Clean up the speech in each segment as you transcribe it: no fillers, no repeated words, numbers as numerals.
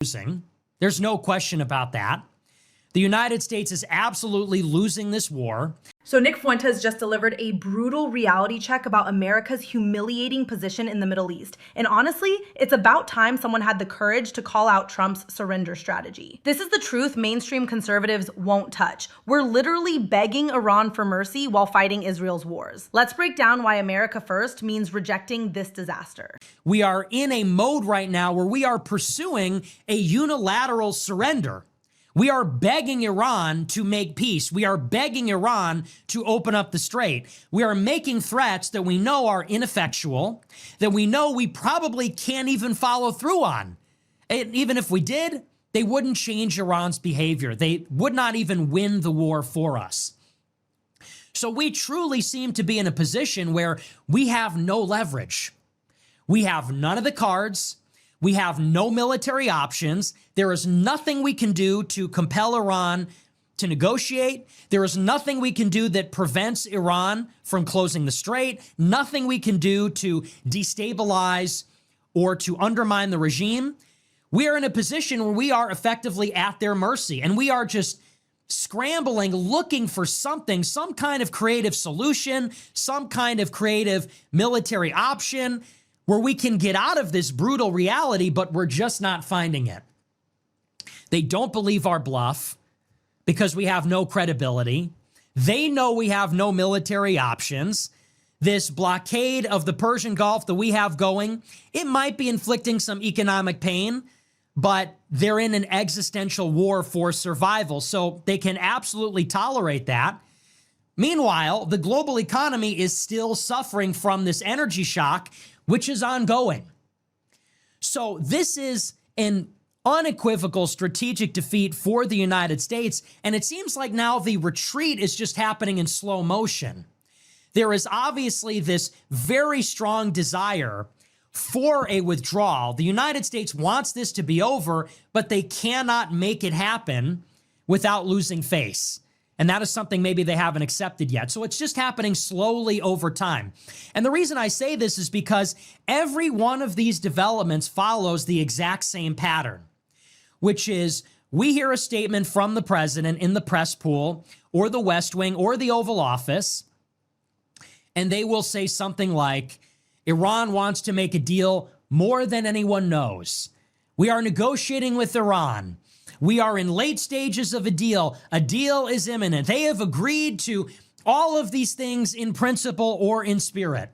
losing. There's no question about that. The United States is absolutely losing this war. So Nick Fuentes just delivered a brutal reality check about America's humiliating position in the Middle East. And honestly, it's about time someone had the courage to call out Trump's surrender strategy. This is the truth mainstream conservatives won't touch. We're literally begging Iran for mercy while fighting Israel's wars. Let's break down why America first means rejecting this disaster. We are in a mode right now where we are pursuing a unilateral surrender. We are begging Iran to make peace. We are begging Iran to open up the strait. We are making threats that we know are ineffectual, that we know we probably can't even follow through on. And even if we did, they wouldn't change Iran's behavior. They would not even win the war for us. So we truly seem to be in a position where we have no leverage. We have none of the cards. We have no military options. There is nothing we can do to compel Iran to negotiate. There is nothing we can do that prevents Iran from closing the strait. Nothing we can do to destabilize or to undermine the regime. We are in a position where we are effectively at their mercy, and we are just scrambling, looking for something, some kind of creative solution, some kind of creative military option where we can get out of this brutal reality, but we're just not finding it. They don't believe our bluff because we have no credibility. They know we have no military options. This blockade of the Persian Gulf that we have going, it might be inflicting some economic pain, but they're in an existential war for survival, so they can absolutely tolerate that. Meanwhile, the global economy is still suffering from this energy shock, which is ongoing. So this is an unequivocal strategic defeat for the United States, and it seems like now the retreat is just happening in slow motion. There is obviously this very strong desire for a withdrawal. The United States wants this to be over, but they cannot make it happen without losing face. And that is something maybe they haven't accepted yet. So it's just happening slowly over time. And the reason I say this is because every one of these developments follows the exact same pattern, which is we hear a statement from the president in the press pool or the West Wing or the Oval Office, and they will say something like, Iran wants to make a deal more than anyone knows. We are negotiating with Iran. We are in late stages of a deal. A deal is imminent. They have agreed to all of these things in principle or in spirit.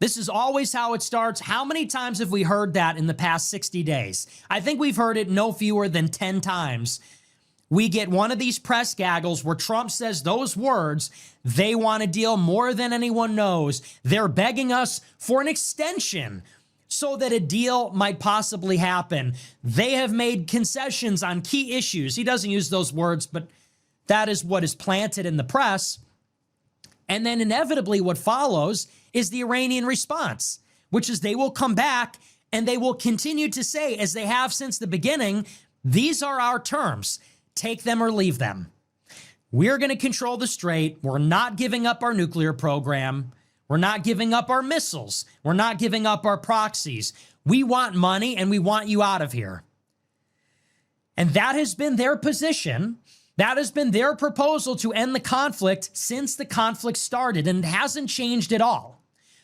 This is always how it starts. How many times have we heard that in the past 60 days? I think we've heard it no fewer than 10 times. We get one of these press gaggles where Trump says those words, they want a deal more than anyone knows. They're begging us for an extension so that a deal might possibly happen. They have made concessions on key issues. He doesn't use those words, but that is what is planted in the press. And then inevitably what follows is the Iranian response, which is they will come back and they will continue to say, as they have since the beginning, these are our terms. Take them or leave them. We're going to control the strait. We're not giving up our nuclear program. We're not giving up our missiles. We're not giving up our proxies. We want money and we want you out of here. And that has been their position. That has been their proposal to end the conflict since the conflict started, and it hasn't changed at all.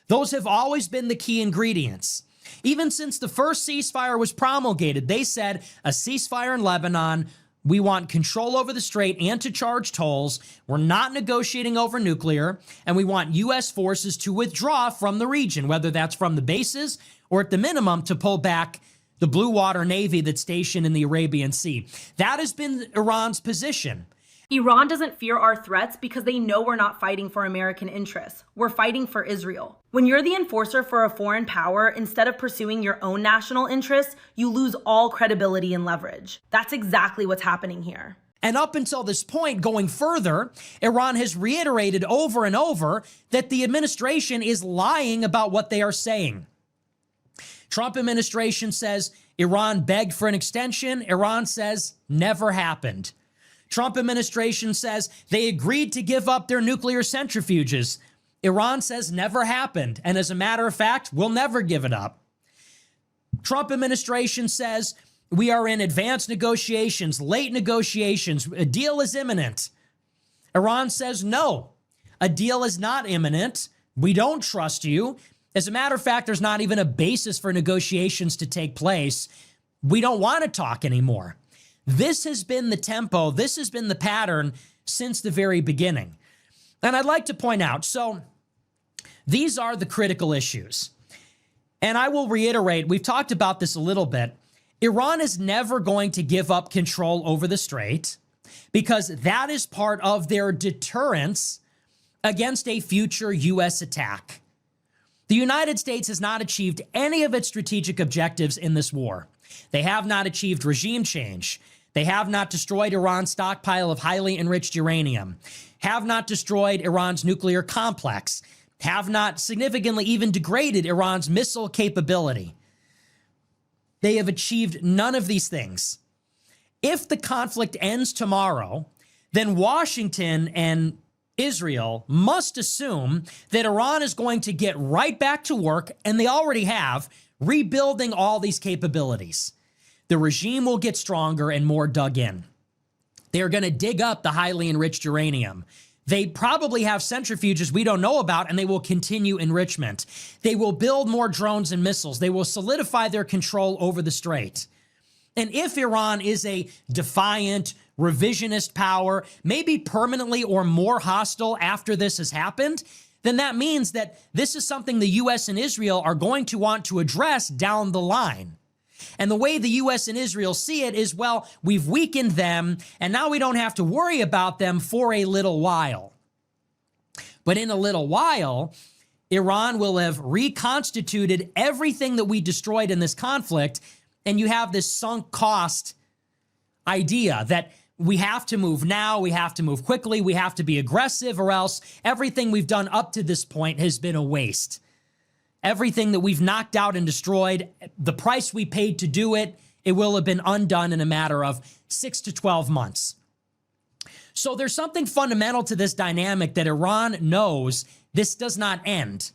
Those have always been the key ingredients. Even since the first ceasefire was promulgated, they said a ceasefire in Lebanon. We want control over the strait and to charge tolls. We're not negotiating over nuclear, and we want U.S. forces to withdraw from the region, whether that's from the bases or at the minimum to pull back the Blue Water Navy that's stationed in the Arabian Sea. That has been Iran's position. Iran doesn't fear our threats because they know we're not fighting for American interests. We're fighting for Israel. When you're the enforcer for a foreign power, instead of pursuing your own national interests, you lose all credibility and leverage. That's exactly what's happening here. And up until this point, going further, Iran has reiterated over and over that the administration is lying about what they are saying. Trump administration says Iran begged for an extension. Iran says never happened. Trump administration says they agreed to give up their nuclear centrifuges. Iran says never happened. And as a matter of fact, we'll never give it up. Trump administration says We are in advanced negotiations, late negotiations. A deal is imminent. Iran says, no, a deal is not imminent. We don't trust you. As a matter of fact, there's not even a basis for negotiations to take place. We don't want to talk anymore. This has been the tempo. This has been the pattern since the very beginning. And I'd like to point out, so these are the critical issues. And I will reiterate, we've talked about this a little bit. Iran is never going to give up control over the strait because that is part of their deterrence against a future U.S. attack. The United States has not achieved any of its strategic objectives in this war. They have not achieved regime change. They have not destroyed Iran's stockpile of highly enriched uranium, have not destroyed Iran's nuclear complex, have not significantly even degraded Iran's missile capability. They have achieved none of these things. If the conflict ends tomorrow, then Washington and Israel must assume that Iran is going to get right back to work, and they already have, rebuilding all these capabilities. The regime will get stronger and more dug in. They're going to dig up the highly enriched uranium. They probably have centrifuges we don't know about, and they will continue enrichment. They will build more drones and missiles. They will solidify their control over the strait. And if Iran is a defiant, revisionist power, maybe permanently or more hostile after this has happened, then that means that this is something the U.S. and Israel are going to want to address down the line. And the way the U.S. and Israel see it is, well, we've weakened them, and now we don't have to worry about them for a little while. But in a little while, Iran will have reconstituted everything that we destroyed in this conflict, and you have this sunk cost idea that we have to move now, we have to move quickly, we have to be aggressive, or else everything we've done up to this point has been a waste. Everything that we've knocked out and destroyed, the price we paid to do it, it will have been undone in a matter of 6 to 12 months. So there's something fundamental to this dynamic that Iran knows this does not end.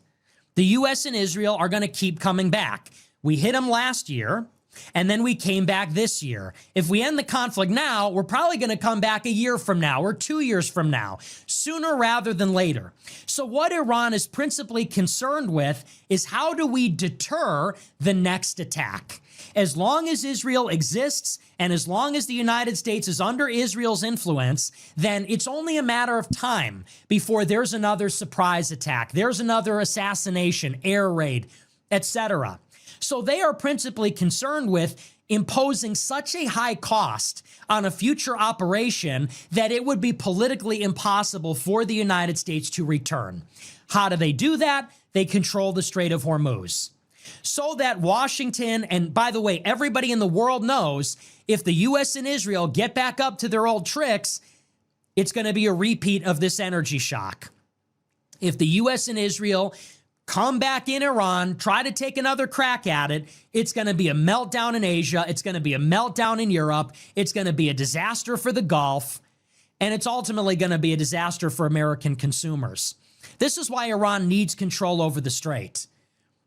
The U.S. and Israel are going to keep coming back. We hit them last year, and then we came back this year. If we end the conflict now, we're probably going to come back a year from now or 2 years from now, sooner rather than later. So what Iran is principally concerned with is how do we deter the next attack? As long as Israel exists and as long as the United States is under Israel's influence, then it's only a matter of time before there's another surprise attack, there's another assassination, air raid, etc. So they are principally concerned with imposing such a high cost on a future operation that it would be politically impossible for the United States to return. How do they do that? They control the Strait of Hormuz. So that Washington, and by the way, everybody in the world knows, if the U.S. and Israel get back up to their old tricks, it's going to be a repeat of this energy shock. If the U.S. and Israel come back in Iran, try to take another crack at it, it's going to be a meltdown in Asia, it's going to be a meltdown in Europe, it's going to be a disaster for the Gulf, and it's ultimately going to be a disaster for American consumers. This is why Iran needs control over the strait.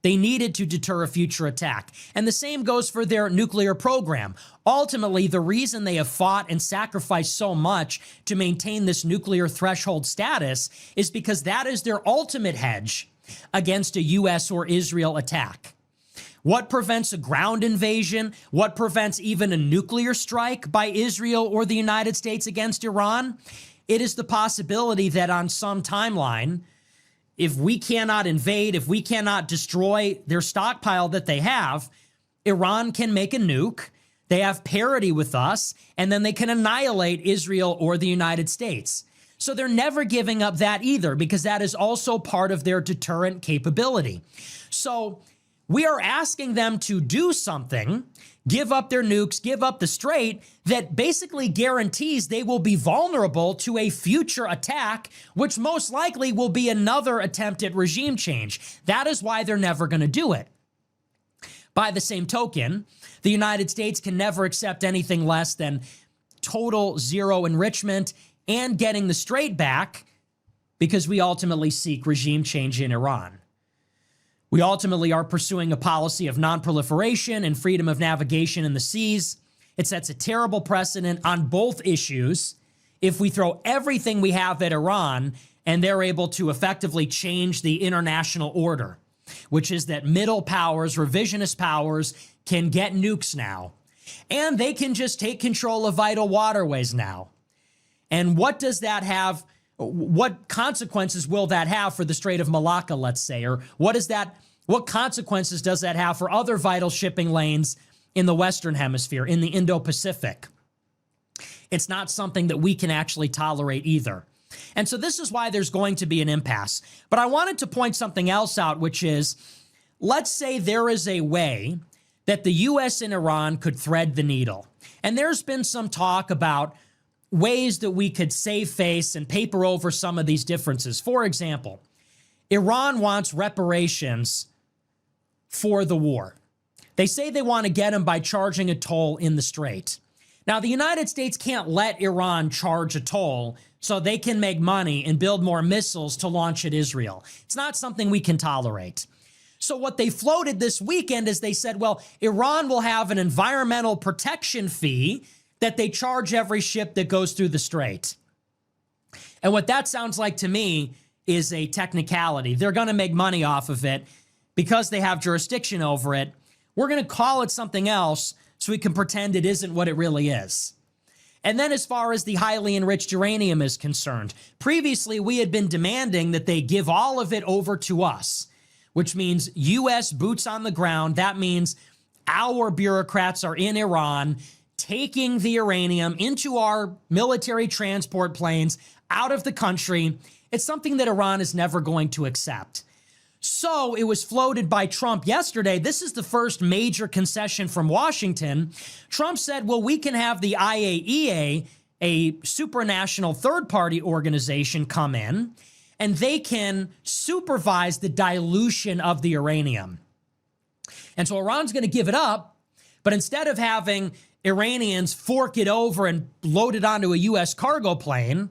They needed to deter a future attack. And the same goes for their nuclear program. Ultimately, the reason they have fought and sacrificed so much to maintain this nuclear threshold status is because that is their ultimate hedge against a U.S. or Israel attack. What prevents a ground invasion? What prevents even a nuclear strike by Israel or the United States against Iran? It is the possibility that on some timeline, if we cannot invade, if we cannot destroy their stockpile that they have, Iran can make a nuke. They have parity with us, and then they can annihilate Israel or the United States. So they're never giving up that either, because that is also part of their deterrent capability. So we are asking them to do something, give up their nukes, give up the strait, that basically guarantees they will be vulnerable to a future attack, which most likely will be another attempt at regime change. That is why they're never going to do it. By the same token, the United States can never accept anything less than total zero enrichment and getting the strait back, because we ultimately seek regime change in Iran. We ultimately are pursuing a policy of non-proliferation and freedom of navigation in the seas. It sets a terrible precedent on both issues if we throw everything we have at Iran and they're able to effectively change the international order, which is that middle powers, revisionist powers, can get nukes now. And they can just take control of vital waterways now. And what does that have? What consequences will that have for the Strait of Malacca, let's say? Or what consequences does that have for other vital shipping lanes in the Western Hemisphere, in the Indo-Pacific? It's not something that we can actually tolerate either. And so this is why there's going to be an impasse. But I wanted to point something else out, which is, let's say there is a way that the U.S. and Iran could thread the needle. And there's been some talk about ways that we could save face and paper over some of these differences. For example, Iran wants reparations for the war. They say they want to get them by charging a toll in the Strait. Now, the United States can't let Iran charge a toll so they can make money and build more missiles to launch at Israel. It's not something we can tolerate. So what they floated this weekend is they said, well, Iran will have an environmental protection fee that they charge every ship that goes through the Strait. And what that sounds like to me is a technicality. They're going to make money off of it because they have jurisdiction over it. We're going to call it something else so we can pretend it isn't what it really is. And then as far as the highly enriched uranium is concerned, previously we had been demanding that they give all of it over to us, which means U.S. boots on the ground. That means our bureaucrats are in Iran taking the uranium into our military transport planes out of the country. It's something that Iran is never going to accept. So it was floated by Trump yesterday. This is the first major concession from Washington. Trump said, well, we can have the IAEA, a supranational third-party organization, come in, and they can supervise the dilution of the uranium. And so Iran's going to give it up, but instead of having Iranians fork it over and load it onto a U.S. cargo plane,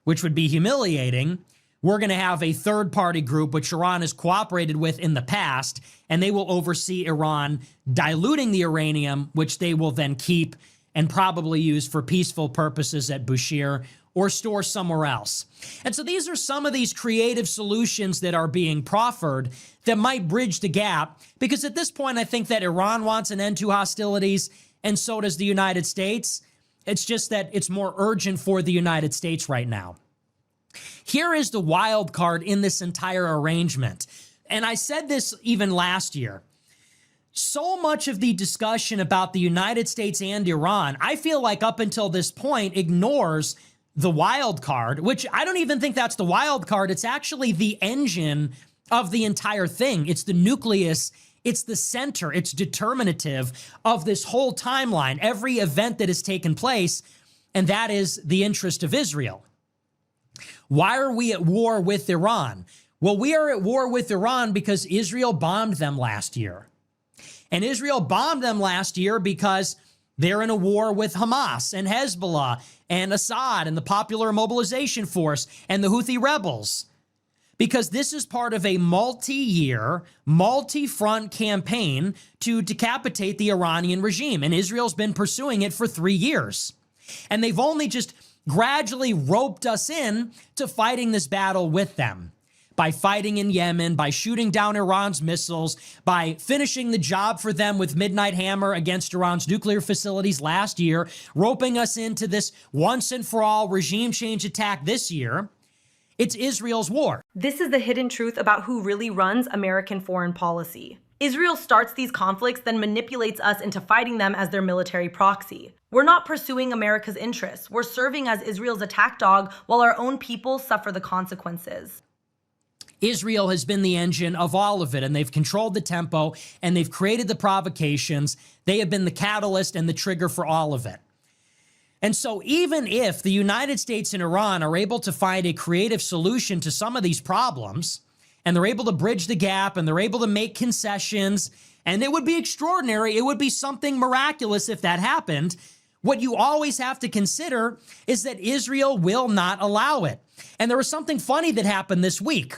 which would be humiliating, we're going to have a third-party group, which Iran has cooperated with in the past, and they will oversee Iran diluting the uranium, which they will then keep and probably use for peaceful purposes at Bushehr or store somewhere else. And so these are some of these creative solutions that are being proffered that might bridge the gap, because at this point, I think that Iran wants an end to hostilities, and so does the United States. It's just that it's more urgent for the United States right now. Here is the wild card in this entire arrangement. And I said this even last year. So much of the discussion about the United States and Iran, I feel like up until this point, ignores the wild card, which I don't even think that's the wild card. It's actually the engine of the entire thing. It's the nucleus. It's the center. It's determinative of this whole timeline, every event that has taken place, and that is the interest of Israel. Why are we at war with Iran? Well, we are at war with Iran because Israel bombed them last year. And Israel bombed them last year because they're in a war with Hamas and Hezbollah and Assad and the Popular Mobilization Force and the Houthi rebels. Because this is part of a multi-year, multi-front campaign to decapitate the Iranian regime. And Israel's been pursuing it for 3 years. And they've only just gradually roped us in to fighting this battle with them. By fighting in Yemen, by shooting down Iran's missiles, by finishing the job for them with Midnight Hammer against Iran's nuclear facilities last year, roping us into this once and for all regime change attack this year. It's Israel's war. This is the hidden truth about who really runs American foreign policy. Israel starts these conflicts, then manipulates us into fighting them as their military proxy. We're not pursuing America's interests. We're serving as Israel's attack dog while our own people suffer the consequences. Israel has been the engine of all of it, and they've controlled the tempo, and they've created the provocations. They have been the catalyst and the trigger for all of it. And so even if the United States and Iran are able to find a creative solution to some of these problems, and they're able to bridge the gap, and they're able to make concessions, and it would be extraordinary, it would be something miraculous if that happened, what you always have to consider is that Israel will not allow it. And there was something funny that happened this week.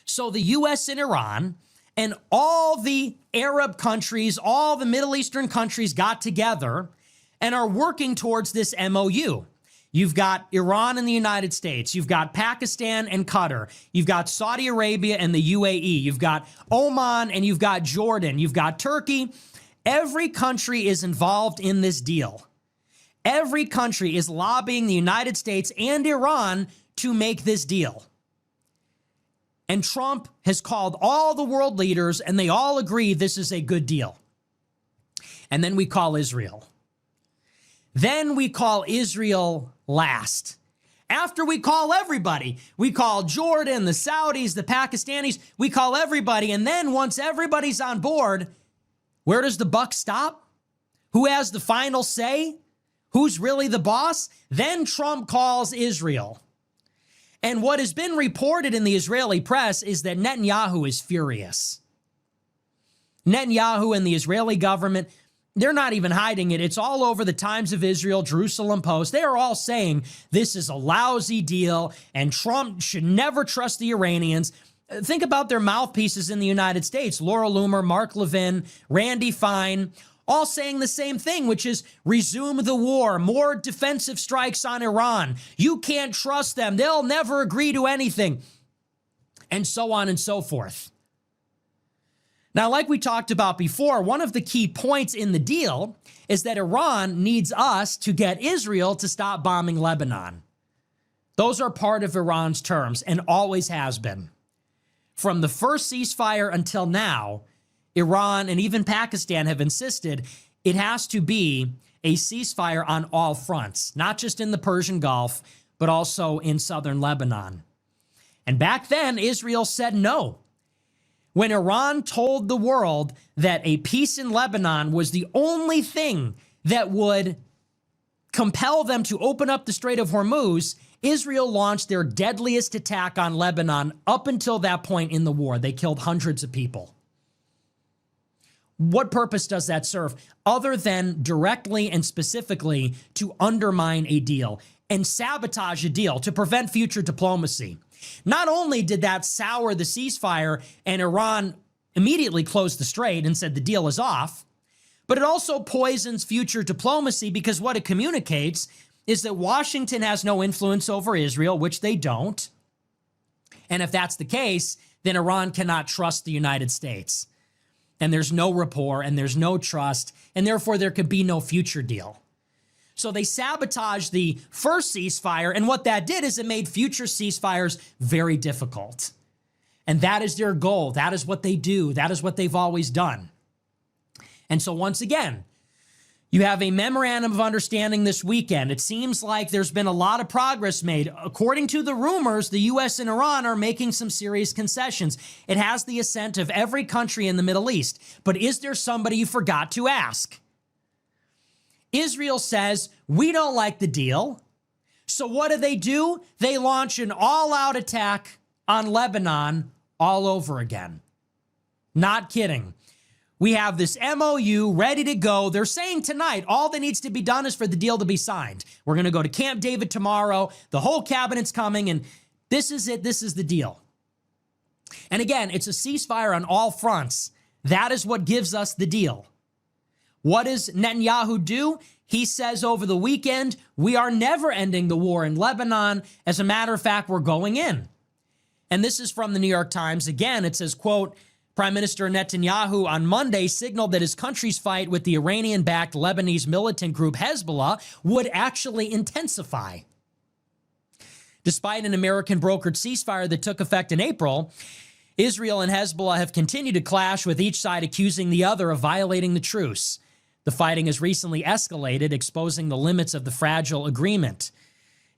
So the U.S. and Iran And all the Arab countries, all the Middle Eastern countries got together and are working towards this MOU. You've got Iran and the United States. You've got Pakistan and Qatar. You've got Saudi Arabia and the UAE. You've got Oman and you've got Jordan. You've got Turkey. Every country is involved in this deal. Every country is lobbying the United States and Iran to make this deal. And Trump has called all the world leaders, and they all agree this is a good deal. And then we call Israel. Then we call Israel last. After we call everybody, we call Jordan, the Saudis, the Pakistanis, we call everybody. And then once everybody's on board, where does the buck stop? Who has the final say? Who's really the boss? Then Trump calls Israel. And what has been reported in the Israeli press is that Netanyahu is furious. Netanyahu and the Israeli government, they're not even hiding it. It's all over the Times of Israel, Jerusalem Post. They are all saying this is a lousy deal and Trump should never trust the Iranians. Think about their mouthpieces in the United States. Laura Loomer, Mark Levin, Randy Fine, all saying the same thing, which is resume the war, more defensive strikes on Iran. You can't trust them. They'll never agree to anything, and so on and so forth. Now, like we talked about before, one of the key points in the deal is that Iran needs us to get Israel to stop bombing Lebanon. Those are part of Iran's terms and always has been. From the first ceasefire until now, Iran and even Pakistan have insisted it has to be a ceasefire on all fronts, not just in the Persian Gulf, but also in southern Lebanon. And back then, Israel said no. When Iran told the world that a peace in Lebanon was the only thing that would compel them to open up the Strait of Hormuz, Israel launched their deadliest attack on Lebanon up until that point in the war. They killed hundreds of people. What purpose does that serve other than directly and specifically to undermine a deal and sabotage a deal to prevent future diplomacy? Not only did that sour the ceasefire and Iran immediately closed the strait and said the deal is off, but it also poisons future diplomacy because what it communicates is that Washington has no influence over Israel, which they don't. And if that's the case, then Iran cannot trust the United States. And there's no rapport and there's no trust, and therefore there could be no future deal. So they sabotaged the first ceasefire, and what that did is it made future ceasefires very difficult. And that is their goal. That is what they do. That is what they've always done. And so once again, you have a memorandum of understanding this weekend. It seems like there's been a lot of progress made. According to the rumors, the U.S. and Iran are making some serious concessions. It has the assent of every country in the Middle East. But is there somebody you forgot to ask? Israel says, we don't like the deal. So what do? They launch an all-out attack on Lebanon all over again. Not kidding. We have this MOU ready to go. They're saying tonight, all that needs to be done is for the deal to be signed. We're going to go to Camp David tomorrow. The whole cabinet's coming, and this is it. This is the deal. And again, it's a ceasefire on all fronts. That is what gives us the deal. What does Netanyahu do? He says over the weekend, we are never ending the war in Lebanon. As a matter of fact, we're going in. And this is from the New York Times. Again, it says, quote, Prime Minister Netanyahu on Monday signaled that his country's fight with the Iranian-backed Lebanese militant group Hezbollah would actually intensify. Despite an American-brokered ceasefire that took effect in April, Israel and Hezbollah have continued to clash, with each side accusing the other of violating the truce. The fighting has recently escalated, exposing the limits of the fragile agreement.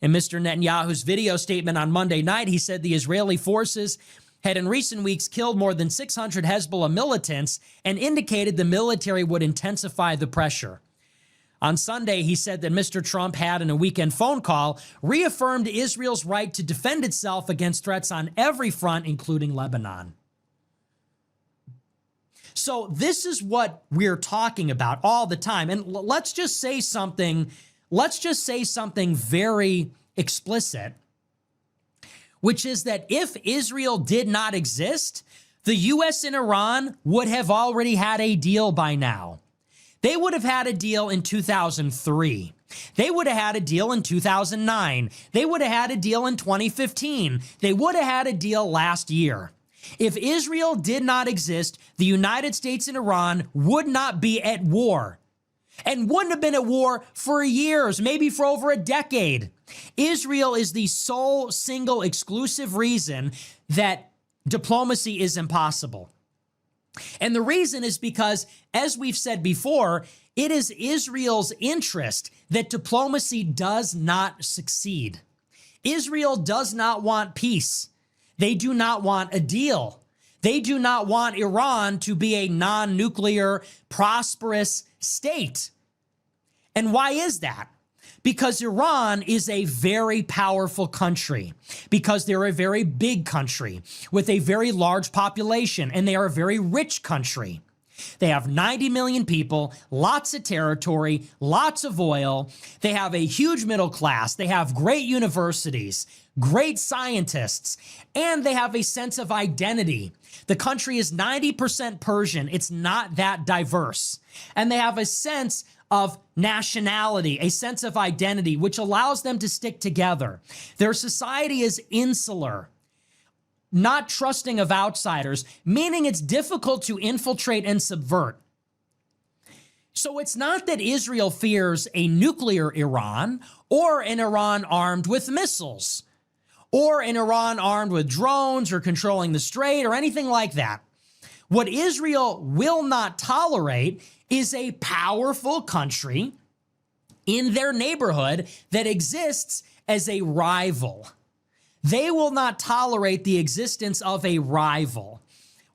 In Mr. Netanyahu's video statement on Monday night, he said the Israeli forces had in recent weeks killed more than 600 Hezbollah militants and indicated the military would intensify the pressure. On Sunday, he said that Mr. Trump had, in a weekend phone call, reaffirmed Israel's right to defend itself against threats on every front, including Lebanon. So this is what we're talking about all the time. And let's just say something very explicit, which is that if Israel did not exist, the US and Iran would have already had a deal by now. They would have had a deal in 2003. They would have had a deal in 2009. They would have had a deal in 2015. They would have had a deal last year. If Israel did not exist, the United States and Iran would not be at war, and wouldn't have been at war for years, maybe for over a decade. Israel is the sole, single, exclusive reason that diplomacy is impossible. And the reason is because, as we've said before, it is Israel's interest that diplomacy does not succeed. Israel does not want peace. They do not want a deal. They do not want Iran to be a non-nuclear, prosperous state. And why is that? Because Iran is a very powerful country, because they're a very big country with a very large population, and they are a very rich country. They have 90 million people, lots of territory, lots of oil. They have a huge middle class. They have great universities, great scientists, and they have a sense of identity. The country is 90% Persian. It's not that diverse. And they have a sense of nationality, a sense of identity, which allows them to stick together. Their society is insular, not trusting of outsiders, meaning it's difficult to infiltrate and subvert. So it's not that Israel fears a nuclear Iran or an Iran armed with missiles or an Iran armed with drones or controlling the strait or anything like that. What Israel will not tolerate is a powerful country in their neighborhood that exists as a rival. They will not tolerate the existence of a rival.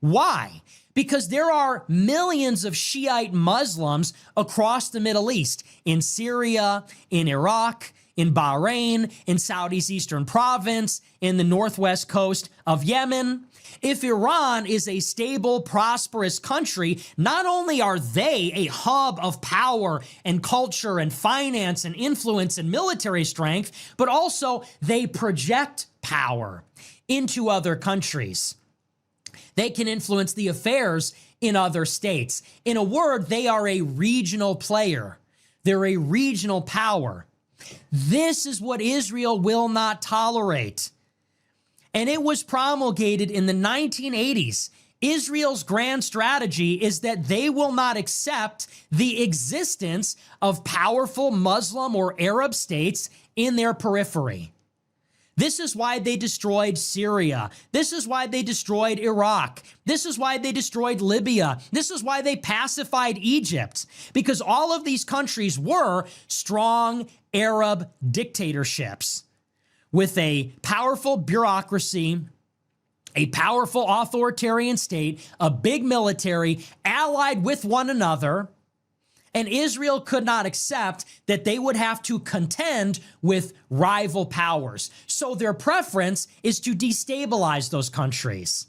Why? Because there are millions of Shiite Muslims across the Middle East, in Syria, in Iraq, in Bahrain, in Saudi's eastern province, in the northwest coast of Yemen. If Iran is a stable, prosperous country, not only are they a hub of power and culture and finance and influence and military strength, but also they project power into other countries. They can influence the affairs in other states. In a word, they are a regional player. They're a regional power. This is what Israel will not tolerate. And it was promulgated in the 1980s. Israel's grand strategy is that they will not accept the existence of powerful Muslim or Arab states in their periphery. This is why they destroyed Syria. This is why they destroyed Iraq. This is why they destroyed Libya. This is why they pacified Egypt, because all of these countries were strong Arab dictatorships with a powerful bureaucracy, a powerful authoritarian state, a big military, allied with one another. And Israel could not accept that they would have to contend with rival powers. So their preference is to destabilize those countries.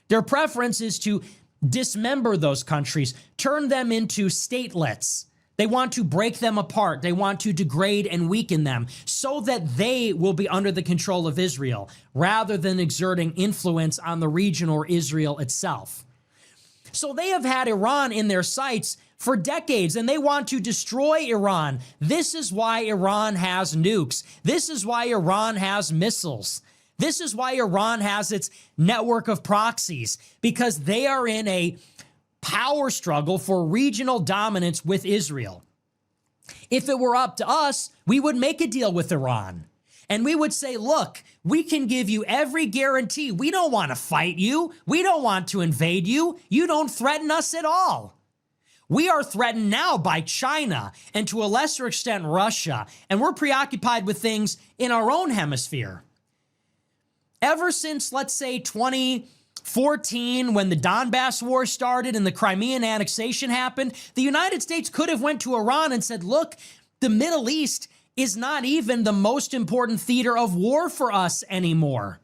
Their preference is to dismember those countries, turn them into statelets. They want to break them apart. They want to degrade and weaken them so that they will be under the control of Israel rather than exerting influence on the region or Israel itself. So they have had Iran in their sights for decades, and they want to destroy Iran. This is why Iran has nukes. This is why Iran has missiles. This is why Iran has its network of proxies, because they are in a power struggle for regional dominance with Israel. If it were up to us, we would make a deal with Iran. And we would say, look, we can give you every guarantee. We don't want to fight you. We don't want to invade you. You don't threaten us at all. We are threatened now by China and to a lesser extent Russia, and we're preoccupied with things in our own hemisphere. Ever since, let's say, 2014, when the Donbass war started and the Crimean annexation happened, the United States could have went to Iran and said, look, the Middle East is not even the most important theater of war for us anymore.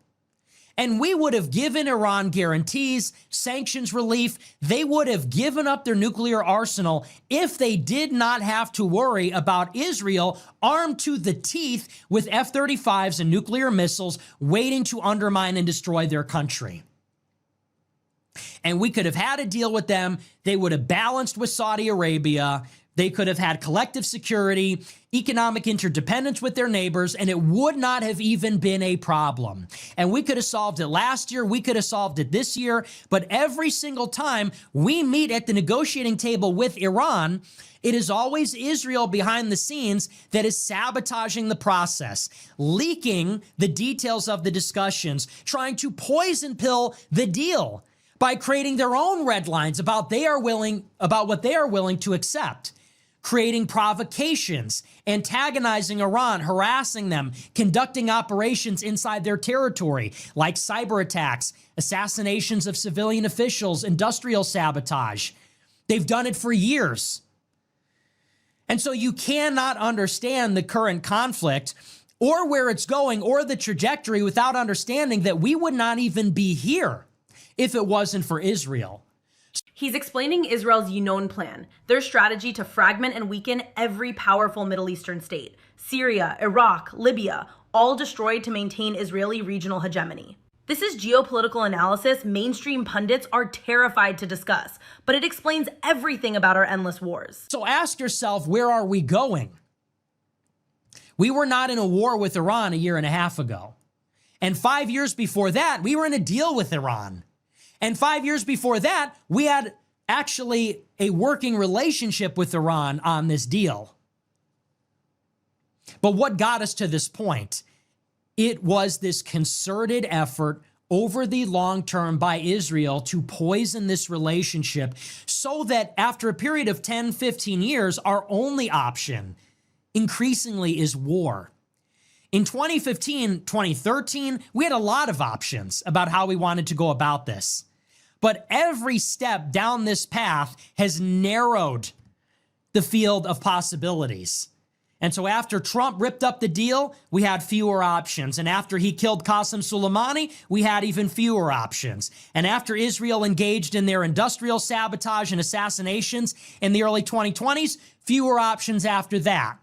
And we would have given Iran guarantees, sanctions relief. They would have given up their nuclear arsenal if they did not have to worry about Israel armed to the teeth with F-35s and nuclear missiles waiting to undermine and destroy their country. And we could have had a deal with them. They would have balanced with Saudi Arabia. They could have had collective security, economic interdependence with their neighbors, and it would not have even been a problem. And we could have solved it last year. We could have solved it this year. But every single time we meet at the negotiating table with Iran, it is always Israel behind the scenes that is sabotaging the process, leaking the details of the discussions, trying to poison pill the deal by creating their own red lines about what they are willing to accept, creating provocations, antagonizing Iran, harassing them, conducting operations inside their territory, like cyber attacks, assassinations of civilian officials, industrial sabotage. They've done it for years. And so you cannot understand the current conflict or where it's going or the trajectory without understanding that we would not even be here if it wasn't for Israel. He's explaining Israel's Yinon plan, their strategy to fragment and weaken every powerful Middle Eastern state. Syria, Iraq, Libya, all destroyed to maintain Israeli regional hegemony. This is geopolitical analysis mainstream pundits are terrified to discuss, but it explains everything about our endless wars. So ask yourself, where are we going? We were not in a war with Iran a year and a half ago. And 5 years before that, we were in a deal with Iran. And 5 years before that, we had actually a working relationship with Iran on this deal. But what got us to this point? It was this concerted effort over the long term by Israel to poison this relationship so that after a period of 10, 15 years, our only option increasingly is war. In 2015, 2013, we had a lot of options about how we wanted to go about this. But every step down this path has narrowed the field of possibilities. And so after Trump ripped up the deal, we had fewer options. And after he killed Qasem Soleimani, we had even fewer options. And after Israel engaged in their industrial sabotage and assassinations in the early 2020s, fewer options after that.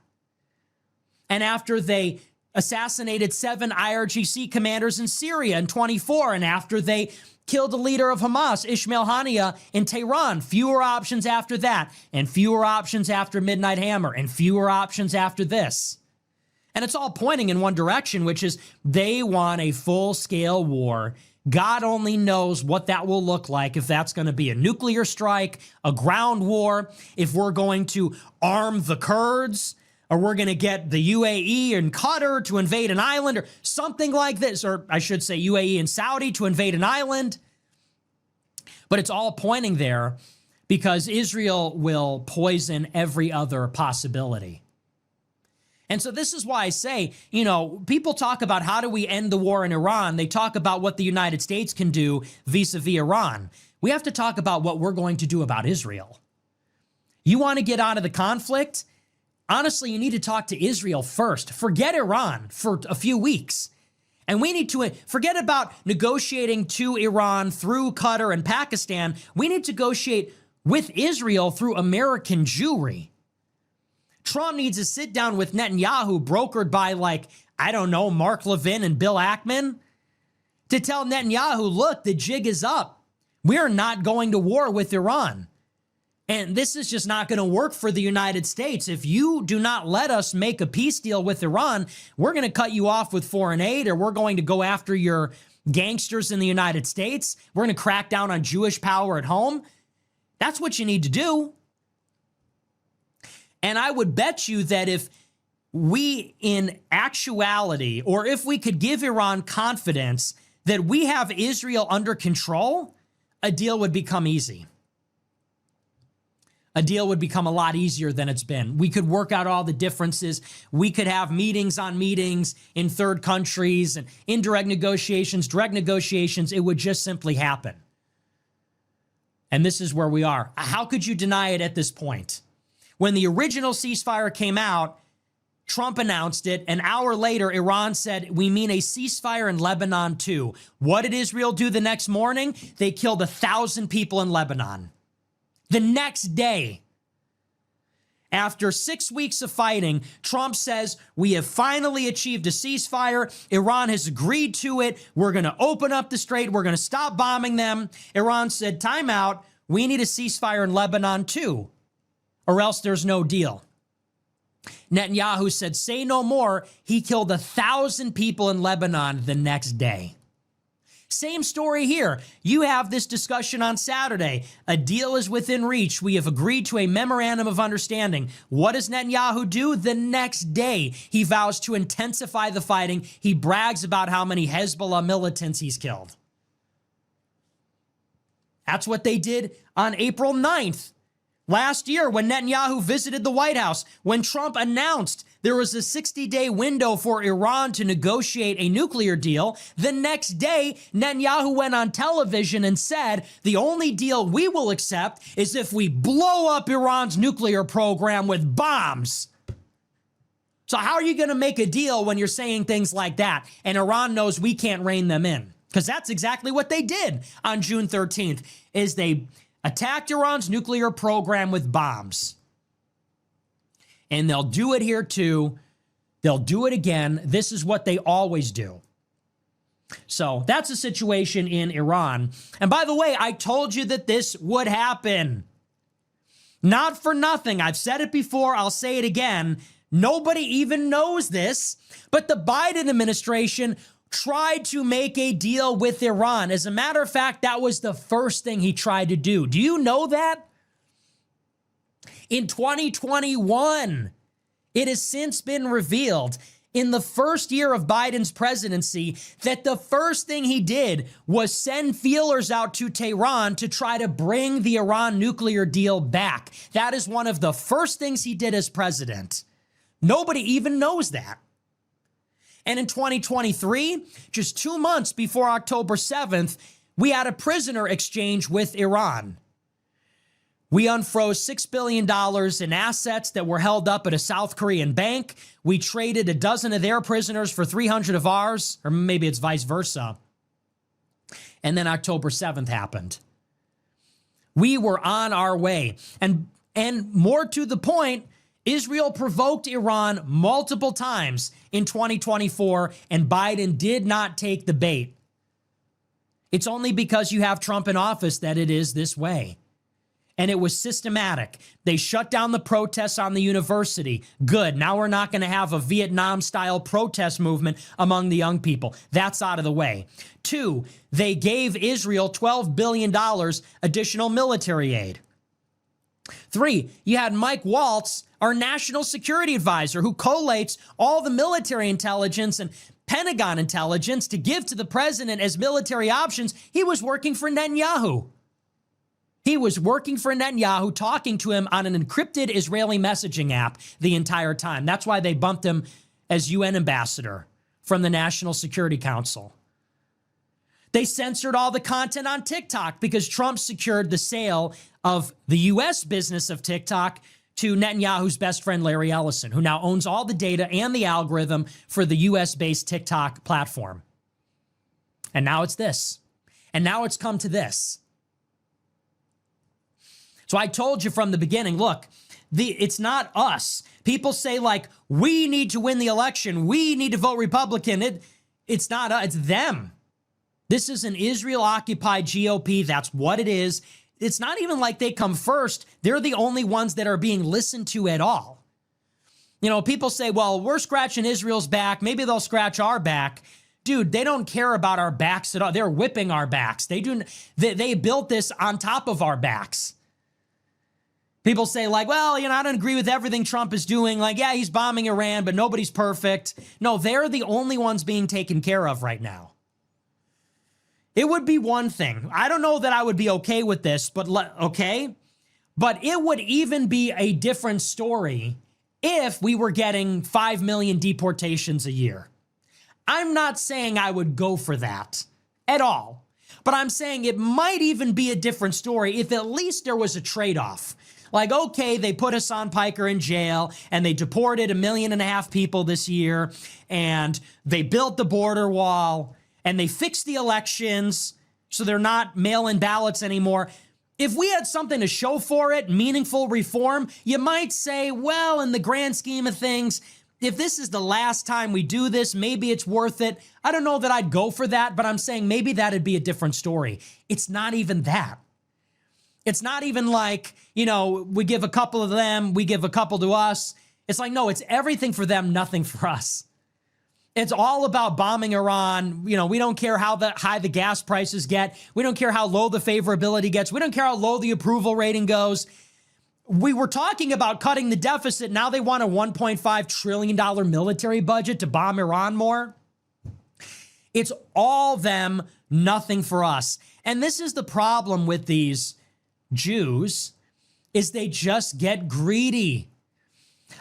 And after they assassinated 7 IRGC commanders in Syria in 24, and after they killed the leader of Hamas, Ismail Haniyeh, in Tehran, fewer options after that, and fewer options after Midnight Hammer, and fewer options after this. And it's all pointing in one direction, which is they want a full-scale war. God only knows what that will look like, if that's going to be a nuclear strike, a ground war, if we're going to arm the Kurds, or we're going to get the UAE and Qatar to invade an island or something like this, or I should say UAE and Saudi to invade an island. But it's all pointing there because Israel will poison every other possibility. And so this is why I say, people talk about how do we end the war in Iran. They talk about what the United States can do vis-a-vis Iran. We have to talk about what we're going to do about Israel. You want to get out of the conflict? Honestly, you need to talk to Israel first. Forget Iran for a few weeks. And we need to forget about negotiating to Iran through Qatar and Pakistan. We need to negotiate with Israel through American Jewry. Trump needs to sit down with Netanyahu, brokered by, Mark Levin and Bill Ackman, to tell Netanyahu, look, the jig is up. We're not going to war with Iran. And this is just not going to work for the United States. If you do not let us make a peace deal with Iran, we're going to cut you off with foreign aid, or we're going to go after your gangsters in the United States. We're going to crack down on Jewish power at home. That's what you need to do. And I would bet you that if we, in actuality, or if we could give Iran confidence that we have Israel under control, a deal would become easy. A deal would become a lot easier than it's been. We could work out all the differences. We could have meetings on meetings in third countries and indirect negotiations, direct negotiations. It would just simply happen. And this is where we are. How could you deny it at this point? When the original ceasefire came out, Trump announced it. An hour later, Iran said, we mean a ceasefire in Lebanon too. What did Israel do the next morning? They killed 1,000 people in Lebanon. The next day. After 6 weeks of fighting, Trump says, we have finally achieved a ceasefire. Iran has agreed to it. We're going to open up the strait. We're going to stop bombing them. Iran said, time out. We need a ceasefire in Lebanon too, or else there's no deal. Netanyahu said, say no more. He killed 1,000 people in Lebanon the next day. Same story here. You have this discussion on Saturday. A deal is within reach. We have agreed to a memorandum of understanding. What does Netanyahu do? The next day, he vows to intensify the fighting. He brags about how many Hezbollah militants he's killed. That's what they did on April 9th. Last year, when Netanyahu visited the White House, when Trump announced there was a 60-day window for Iran to negotiate a nuclear deal, the next day, Netanyahu went on television and said, the only deal we will accept is if we blow up Iran's nuclear program with bombs. So how are you going to make a deal when you're saying things like that? And Iran knows we can't rein them in, because that's exactly what they did on June 13th, is they attacked Iran's nuclear program with bombs. And they'll do it here too. They'll do it again. This is what they always do. So that's the situation in Iran. And by the way, I told you that this would happen. Not for nothing. I've said it before. I'll say it again. Nobody even knows this, but the Biden administration tried to make a deal with Iran. As a matter of fact, that was the first thing he tried to do. Do you know that? In 2021, it has since been revealed in the first year of Biden's presidency that the first thing he did was send feelers out to Tehran to try to bring the Iran nuclear deal back. That is one of the first things he did as president. Nobody even knows that. And in 2023, just 2 months before October 7th, we had a prisoner exchange with Iran. We unfroze $6 billion in assets that were held up at a South Korean bank. We traded a dozen of their prisoners for 300 of ours, or maybe it's vice versa. And then October 7th happened. We were on our way. And more to the point, Israel provoked Iran multiple times in 2024, and Biden did not take the bait. It's only because you have Trump in office that it is this way. And it was systematic. They shut down the protests on the university. Good. Now we're not going to have a Vietnam-style protest movement among the young people. That's out of the way. 2, they gave Israel $12 billion additional military aid. 3, you had Mike Waltz, our national security advisor, who collates all the military intelligence and Pentagon intelligence to give to the president as military options. He was working for Netanyahu. He was working for Netanyahu, talking to him on an encrypted Israeli messaging app the entire time. That's why they bumped him as UN ambassador from the National Security Council. They censored all the content on TikTok because Trump secured the sale of the U.S. business of TikTok to Netanyahu's best friend, Larry Ellison, who now owns all the data and the algorithm for the U.S.-based TikTok platform. And now it's this. And now it's come to this. So I told you from the beginning, look, it's not us. People say, like, we need to win the election. We need to vote Republican. It's not us. It's them. This is an Israel-occupied GOP. That's what it is. It's not even like they come first. They're the only ones that are being listened to at all. You know, people say, well, we're scratching Israel's back. Maybe they'll scratch our back. Dude, they don't care about our backs at all. They're whipping our backs. They built this on top of our backs. People say, like, well, you know, I don't agree with everything Trump is doing. Like, yeah, he's bombing Iran, but nobody's perfect. No, they're the only ones being taken care of right now. It would be one thing. I don't know that I would be okay with this, but okay? But it would even be a different story if we were getting 5 million deportations a year. I'm not saying I would go for that at all, but I'm saying it might even be a different story if at least there was a trade-off. Like, okay, they put Hassan Piker in jail and they deported 1.5 million people this year and they built the border wall and they fixed the elections so they're not mail-in ballots anymore. If we had something to show for it, meaningful reform, you might say, well, in the grand scheme of things, if this is the last time we do this, maybe it's worth it. I don't know that I'd go for that, but I'm saying maybe that'd be a different story. It's not even that. It's not even like, we give a couple of them, we give a couple to us. It's like, no, it's everything for them, nothing for us. It's all about bombing Iran. We don't care how high the gas prices get. We don't care how low the favorability gets. We don't care how low the approval rating goes. We were talking about cutting the deficit. Now they want a $1.5 trillion military budget to bomb Iran more. It's all them, nothing for us. And this is the problem with these Jews, is they just get greedy.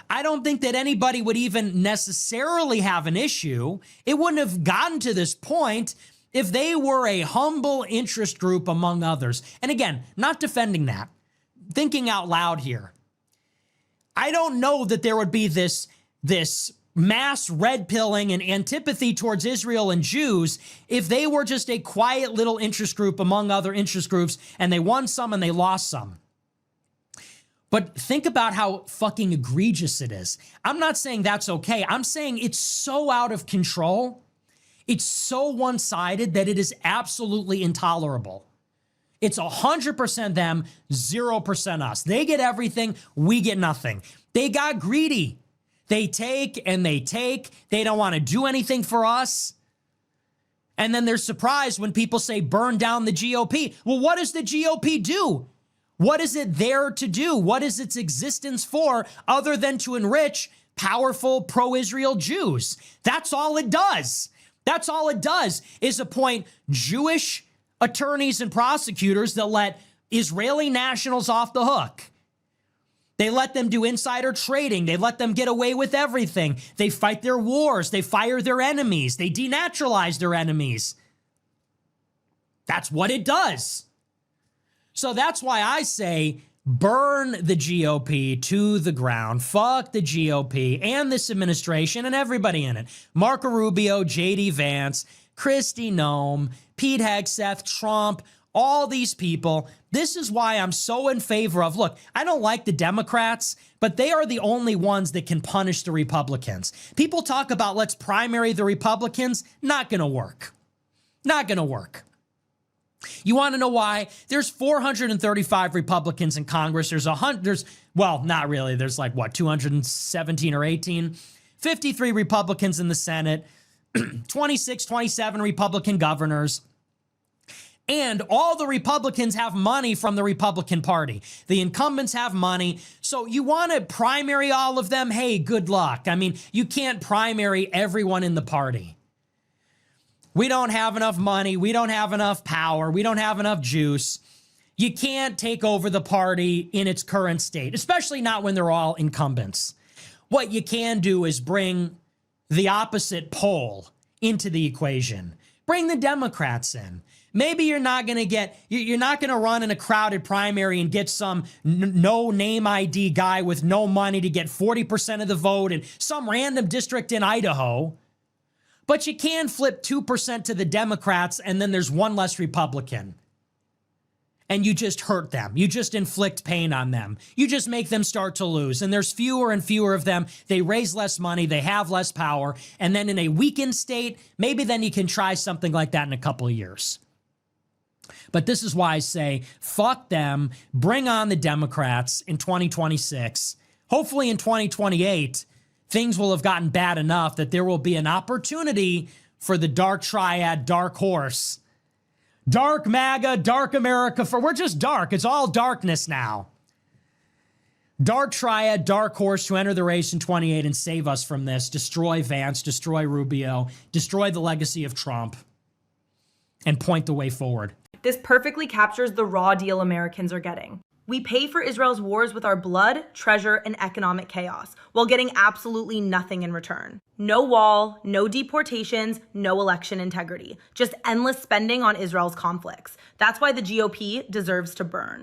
I don't think that anybody would even necessarily have an issue. It wouldn't have gotten to this point if they were a humble interest group among others. And again, not defending that, thinking out loud here. I don't know that there would be this mass red pilling and antipathy towards Israel and Jews if they were just a quiet little interest group among other interest groups and they won some and they lost some. But think about how fucking egregious it is. I'm not saying that's okay. I'm saying it's so out of control. It's so one-sided that it is absolutely intolerable. It's 100% them, 0% us. They get everything, we get nothing. They got greedy. They take and they take. They don't want to do anything for us. And then they're surprised when people say burn down the GOP. Well, what does the GOP do? What is it there to do? What is its existence for other than to enrich powerful pro-Israel Jews? That's all it does. That's all it does is appoint Jewish attorneys and prosecutors that let Israeli nationals off the hook. They let them do insider trading. They let them get away with everything. They fight their wars. They fire their enemies. They denaturalize their enemies. That's what it does. So that's why I say burn the GOP to the ground. Fuck the GOP and this administration and everybody in it. Marco Rubio, J.D. Vance, Kristi Noem, Pete Hegseth, Trump, all these people. This is why I'm so in favor of, look, I don't like the Democrats, but they are the only ones that can punish the Republicans. People talk about let's primary the Republicans. Not going to work. Not going to work. You want to know why? There's 435 Republicans in Congress. Well, not really. There's 217 or 18. 53 Republicans in the Senate, 26, 27 Republican governors. And all the Republicans have money from the Republican Party. The incumbents have money. So you want to primary all of them? Hey, good luck. I mean, you can't primary everyone in the party. We don't have enough money. We don't have enough power. We don't have enough juice. You can't take over the party in its current state, especially not when they're all incumbents. What you can do is bring the opposite pole into the equation. Bring the Democrats in. Maybe you're not going to run in a crowded primary and get some no name ID guy with no money to get 40% of the vote in some random district in Idaho. But you can flip 2% to the Democrats, and then there's one less Republican. And you just hurt them. You just inflict pain on them. You just make them start to lose. And there's fewer and fewer of them. They raise less money. They have less power. And then in a weakened state, maybe then you can try something like that in a couple of years. But this is why I say, fuck them. Bring on the Democrats in 2026. Hopefully in 2028, things will have gotten bad enough that there will be an opportunity for the dark triad, dark horse, dark MAGA, dark America. We're just dark. It's all darkness now. Dark triad, dark horse to enter the race in 28 and save us from this. Destroy Vance, destroy Rubio, destroy the legacy of Trump, and point the way forward. This perfectly captures the raw deal Americans are getting. We pay for Israel's wars with our blood, treasure, and economic chaos, while getting absolutely nothing in return. No wall, no deportations, no election integrity. Just endless spending on Israel's conflicts. That's why the GOP deserves to burn.